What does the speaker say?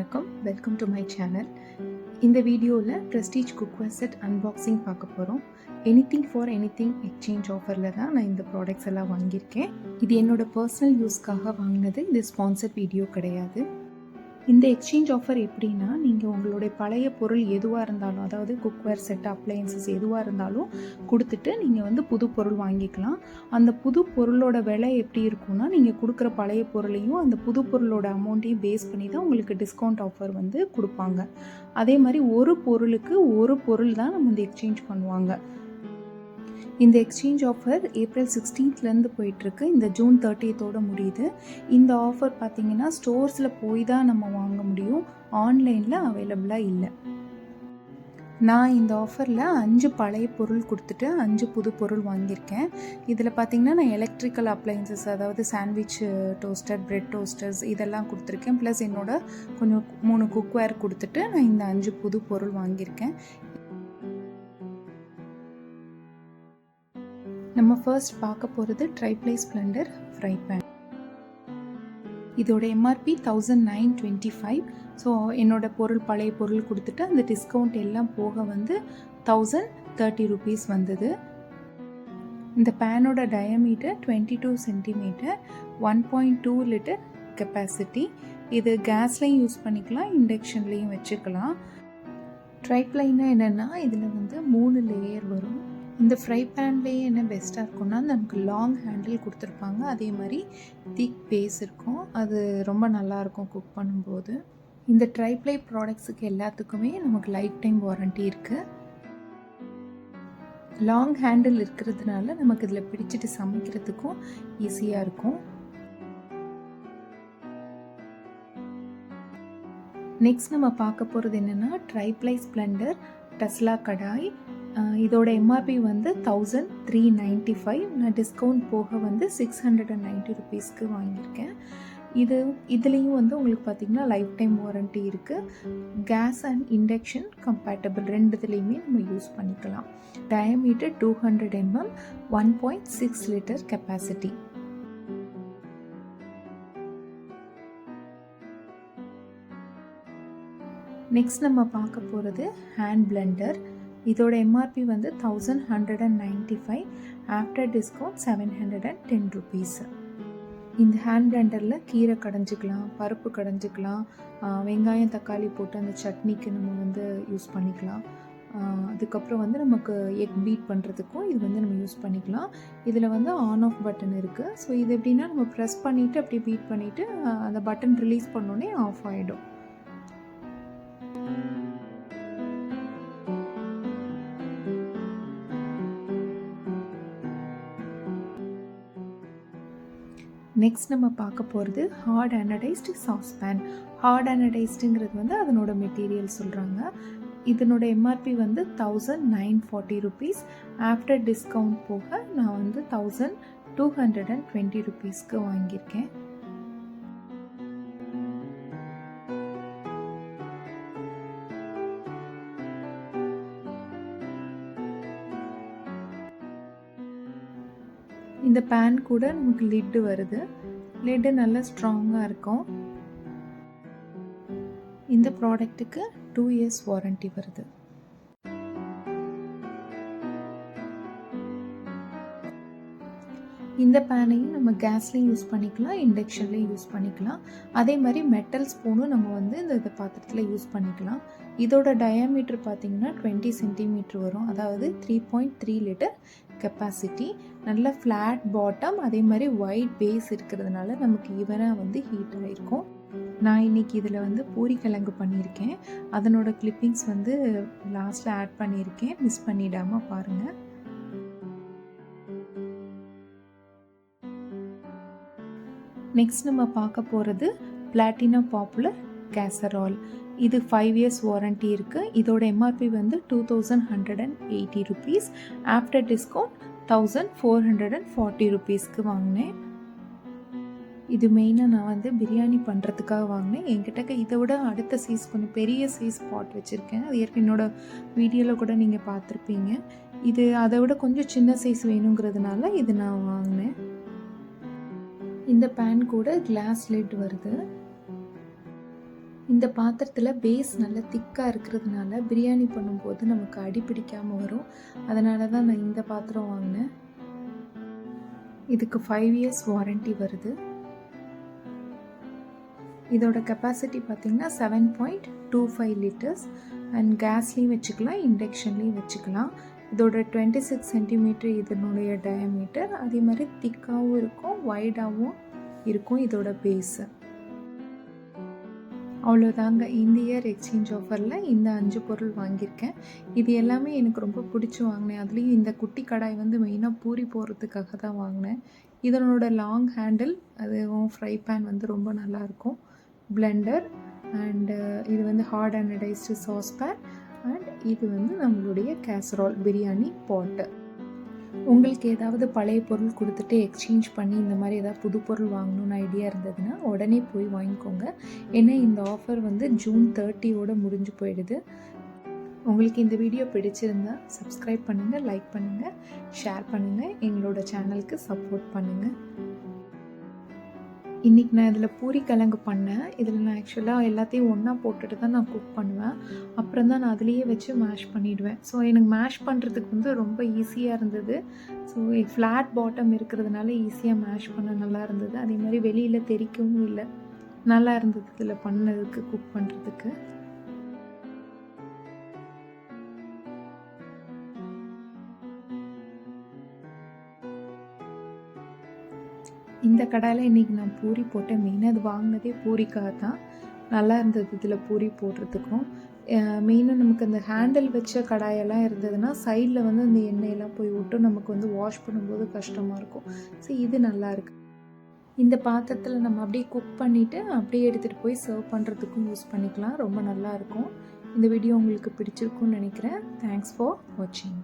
வணக்கம், welcome to my channel. இந்த வீடியோவில் ப்ரெஸ்டீஜ் குக்வேர் செட் அன்பாக்சிங் பார்க்க போகிறோம். எனிதிங் ஃபார் எனிதிங் எக்ஸ்சேஞ்ச் ஆஃபரில் தான் நான் இந்த ப்ராடக்ட்ஸ் எல்லாம் வாங்கியிருக்கேன். இது என்னோடய பர்சனல் யூஸ்க்காக வாங்கினது, இது ஸ்பான்சர்ட் வீடியோ கிடையாது. இந்த எக்ஸ்சேஞ்ச் ஆஃபர் எப்படின்னா, நீங்கள் உங்களுடைய பழைய பொருள் எதுவாக இருந்தாலும், அதாவது குக்வேர் செட், அப்ளையன்சஸ் எதுவாக இருந்தாலும் கொடுத்துட்டு நீங்கள் புது பொருள் வாங்கிக்கலாம். அந்த புது பொருளோட விலை எப்படி இருக்கும்னா, நீங்கள் கொடுக்குற பழைய பொருளையும் அந்த புது பொருளோட அமௌண்ட்டையும் பேஸ் பண்ணி தான் உங்களுக்கு டிஸ்கவுண்ட் ஆஃபர் கொடுப்பாங்க. அதே மாதிரி ஒரு பொருளுக்கு ஒரு பொருள் தான் நம்ம இந்த எக்ஸ்சேஞ்ச் பண்ணுவாங்க. இந்த எக்ஸ்சேஞ்ச் ஆஃபர் ஏப்ரல் 16லேருந்து போயிட்டுருக்கு. இந்த ஜூன் 30th முடியுது. இந்த ஆஃபர் பார்த்திங்கன்னா ஸ்டோர்ஸில் போய் தான் நம்ம வாங்க முடியும், ஆன்லைனில் அவைலபிளாக இல்லை. நான் இந்த ஆஃபரில் 5 பழைய பொருள் கொடுத்துட்டு 5 புது பொருள் வாங்கியிருக்கேன். இதில் பார்த்திங்கன்னா நான் எலக்ட்ரிக்கல் அப்ளையன்சஸ், அதாவது சாண்ட்விச் டோஸ்டர், பிரெட் டோஸ்டர்ஸ் இதெல்லாம் கொடுத்துருக்கேன். ப்ளஸ் என்னோட கொஞ்சம் 3 குக்வேர் கொடுத்துட்டு நான் இந்த 5 புது பொருள் வாங்கியிருக்கேன். நம்ம ஃபர்ஸ்ட் பார்க்க போகிறது ட்ரைப்ளை ஸ்ப்ளெண்டர் ஃப்ரை பேன். இதோட எம்ஆர்பி 1925. ஸோ என்னோட பழைய பொருள் கொடுத்துட்டு அந்த டிஸ்கவுண்ட் எல்லாம் போக 1030 rupees வந்தது. இந்த பேனோட டயமீட்டர் 22 centimeter, 1.2 liter கெப்பாசிட்டி. இது கேஸ்லையும் யூஸ் பண்ணிக்கலாம், இண்டக்ஷன்லேயும் வச்சுக்கலாம். ட்ரைப்ளைனா என்னென்னா, இதில் 3 லேயர் வரும். இந்த ஃப்ரை பேன்லேயே என்ன பெஸ்ட்டாக இருக்கும்னா, நமக்கு லாங் ஹேண்டில் கொடுத்துருப்பாங்க, அதே மாதிரி திக் பேஸ் இருக்கும். அது ரொம்ப நல்லாயிருக்கும் குக் பண்ணும்போது. இந்த ட்ரைப்ளை ப்ராடக்ட்ஸுக்கு எல்லாத்துக்குமே நமக்கு லைஃப் டைம் வாரண்ட்டி இருக்குது. லாங் ஹேண்டில் இருக்கிறதுனால நமக்கு இதில் பிடிச்சிட்டு சமைக்கிறதுக்கும் ஈஸியாக இருக்கும். நெக்ஸ்ட் நம்ம பார்க்க போகிறது என்னென்னா, ட்ரைப்ளை ஸ்ப்ளெண்டர் டஸ்லா கடாய். இதோட எம்ஆர்பி 1395. நான் டிஸ்கவுண்ட் போக 690 rupeesக்கு வாங்கியிருக்கேன். இதுலேயும் உங்களுக்கு பார்த்திங்கன்னா லைஃப் டைம் வாரண்ட்டி இருக்குது. கேஸ் அண்ட் இண்டக்ஷன் கம்பேட்டபிள், ரெண்டுத்துலேயுமே நம்ம யூஸ் பண்ணிக்கலாம். Diameter 200 mm, 1.6 liter capacity. Next நம்ம பார்க்க போகிறது ஹேண்ட் பிளெண்டர். இதோட எம்ஆர்பி 1195. After discount 710 rupees. இந்த ஹேண்ட் பிளெண்டரில் கீரை கடைஞ்சிக்கலாம், பருப்பு கடைஞ்சிக்கலாம், வெங்காயம் தக்காளி போட்டு அந்த சட்னிக்கு நம்ம யூஸ் பண்ணிக்கலாம். அதுக்கப்புறம் நமக்கு எக் பீட் பண்ணுறதுக்கும் இது நம்ம யூஸ் பண்ணிக்கலாம். இதில் ஆன் ஆஃப் பட்டன் இருக்குது. ஸோ இது எப்படின்னா, நம்ம ப்ரெஸ் பண்ணிவிட்டு அப்படியே பீட் பண்ணிவிட்டு அந்த பட்டன் ரிலீஸ் பண்ணோன்னே ஆஃப் ஆகிடும். நெக்ஸ்ட் நம்ம பார்க்க போகிறது ஹார்ட் அனடைஸ்டு சாஸ்பேன். ஹார்ட் அனடைஸ்டுங்கிறது அதனோட மெட்டீரியல் சொல்கிறாங்க. இதனோட எம்ஆர்பி 1940 rupees. ஆஃப்டர் டிஸ்கவுண்ட் போக நான் 1220 rupeesக்கு வாங்கியிருக்கேன். இந்த பேன் கூட நமக்கு லிட்டு வருது. லிட்டு நல்லா ஸ்ட்ராங்காக இருக்கும். இந்த ப்ராடக்ட்டுக்கு 2 years வாரண்ட்டி வருது. இந்த பேனையும் நம்ம கேஸ்லேயும் யூஸ் பண்ணிக்கலாம், இண்டக்ஷன்லேயும் யூஸ் பண்ணிக்கலாம். அதே மாதிரி மெட்டல் ஸ்பூனும் நம்ம இந்த பாத்திரத்தில் யூஸ் பண்ணிக்கலாம். இதோட டயாமீட்டர் பார்த்திங்கன்னா 20 centimeter வரும், அதாவது 3.3 liter கெப்பாசிட்டி. நல்ல ஃப்ளாட் பாட்டம், அதே மாதிரி ஒயிட் பேஸ் இருக்கிறதுனால நமக்கு ஈவனாக ஹீட் ஆகிருக்கும். நான் இன்றைக்கி இதில் பூரி கிழங்கு பண்ணியிருக்கேன். அதனோட கிளிப்பிங்ஸ் லாஸ்ட்டில் ஆட் பண்ணியிருக்கேன், மிஸ் பண்ணிடாமல் பாருங்கள். நெக்ஸ்ட் நம்ம பார்க்க போகிறது பிளாட்டினம் பாப்புலர் கேசரால். இது 5 years வாரண்ட்டி இருக்குது. இதோட எம்ஆர்பி 2180 rupees. ஆஃப்டர் டிஸ்கவுண்ட் 1440 rupeesக்கு வாங்கினேன். இது மெயினாக நான் பிரியாணி பண்ணுறதுக்காக வாங்கினேன். என்கிட்ட இதை விட அடுத்த சைஸ் கொஞ்சம் பெரிய சைஸ் பாட் வச்சுருக்கேன். அது என்னோடய வீடியோவில் கூட நீங்கள் பார்த்துருப்பீங்க. இது அதை விட கொஞ்சம் சின்ன சைஸ் வேணுங்கிறதுனால இது நான் வாங்கினேன். இந்த பேன் கூட கிளாஸ் லிட் வருது. இந்த பாத்திரத்தில் பேஸ் நல்லா திக்காக இருக்கிறதுனால பிரியாணி பண்ணும்போது நமக்கு அடி பிடிக்காமல் வரும். அதனால தான் நான் இந்த பாத்திரம் வாங்கினேன். இதுக்கு 5 years வாரண்டி வருது. இதோட கெப்பாசிட்டி பார்த்திங்கன்னா 7.25 liters அண்ட் கேஸ்லேயும் வச்சுக்கலாம், இண்டக்ஷன்லேயும் வச்சுக்கலாம். இதோட 26 சென்டிமீட்டர் இதனுடைய டயாமீட்டர். அதே மாதிரி திக்காகவும் இருக்கும், வைடாகவும் இருக்கும் இதோட பேஸு. அவ்வளோதாங்க. இந்த இயர் எக்ஸ்சேஞ்ச் ஆஃபரில் இந்த 5 பொருள் வாங்கியிருக்கேன். இது எல்லாமே எனக்கு ரொம்ப பிடிச்சி வாங்கினேன். அதுலேயும் இந்த குட்டி கடாய் வந்து மெயினாக பூரி போடுறதுக்காக தான் வாங்கினேன். இதனோட லாங் ஹேண்டில், அதுவும் ஃப்ரை பேன் வந்து ரொம்ப நல்லாயிருக்கும். பிளெண்டர் அண்டு இது வந்து hard anodised sauce pan and இது வந்து நம்மளுடைய கேசரோல் பிரியாணி பாட்டு. உங்களுக்கு ஏதாவது பழைய பொருள் கொடுத்துட்டு எக்ஸ்சேஞ்ச் பண்ணி இந்த மாதிரி ஏதாவது புது பொருள் வாங்கணும்னு ஐடியா இருந்ததுன்னா உடனே போய் வாங்கிக்கோங்க. ஏன்னா இந்த ஆஃபர் வந்து June 30 முடிஞ்சு போயிடுது. உங்களுக்கு இந்த வீடியோ பிடிச்சிருந்தா சப்ஸ்கிரைப் பண்ணுங்கள், லைக் பண்ணுங்கள், ஷேர் பண்ணுங்கள், எங்களோட சேனலுக்கு சப்போர்ட் பண்ணுங்கள். இன்றைக்கி நான் இதில் பூரி கிழங்கு பண்ணேன். இதில் நான் ஆக்சுவலாக எல்லாத்தையும் ஒன்றா போட்டுட்டு தான் நான் குக் பண்ணுவேன். அப்புறம் தான் நான் அதுலேயே வச்சு மேஷ் பண்ணிவிடுவேன். ஸோ எனக்கு மேஷ் பண்ணுறதுக்கு வந்து ரொம்ப ஈஸியாக இருந்தது. ஸோ ஃப்ளாட் பாட்டம் இருக்கிறதுனால ஈஸியாக மேஷ் பண்ண நல்லா இருந்தது. அதே மாதிரி வெளியில் தெறிக்கவும் இல்லை, நல்லா இருந்தது இதில் பண்ணதுக்கு, குக் பண்ணுறதுக்கு. இந்த கடாயில் இன்றைக்கி நான் பூரி போட்டேன். மெயினாக அது வாங்கினதே பூரிக்காக தான். நல்லா இருந்தது இதில் பூரி போடுறதுக்கும். மெயினாக நமக்கு அந்த ஹேண்டில் வச்ச கடாயெல்லாம் இருந்ததுன்னா சைடில் வந்து அந்த எண்ணெயெல்லாம் போய் விட்டு நமக்கு வந்து வாஷ் பண்ணும்போது கஷ்டமாக இருக்கும். ஸோ இது நல்லாயிருக்கு. இந்த பாத்திரத்தில் நம்ம அப்படியே குக் பண்ணிவிட்டு அப்படியே எடுத்துகிட்டு போய் சர்வ் பண்ணுறதுக்கும் யூஸ் பண்ணிக்கலாம். ரொம்ப நல்லாயிருக்கும். இந்த வீடியோ உங்களுக்கு பிடிச்சிருக்குன்னு நினைக்கிறேன். தேங்க்ஸ் ஃபார் வாட்சிங்.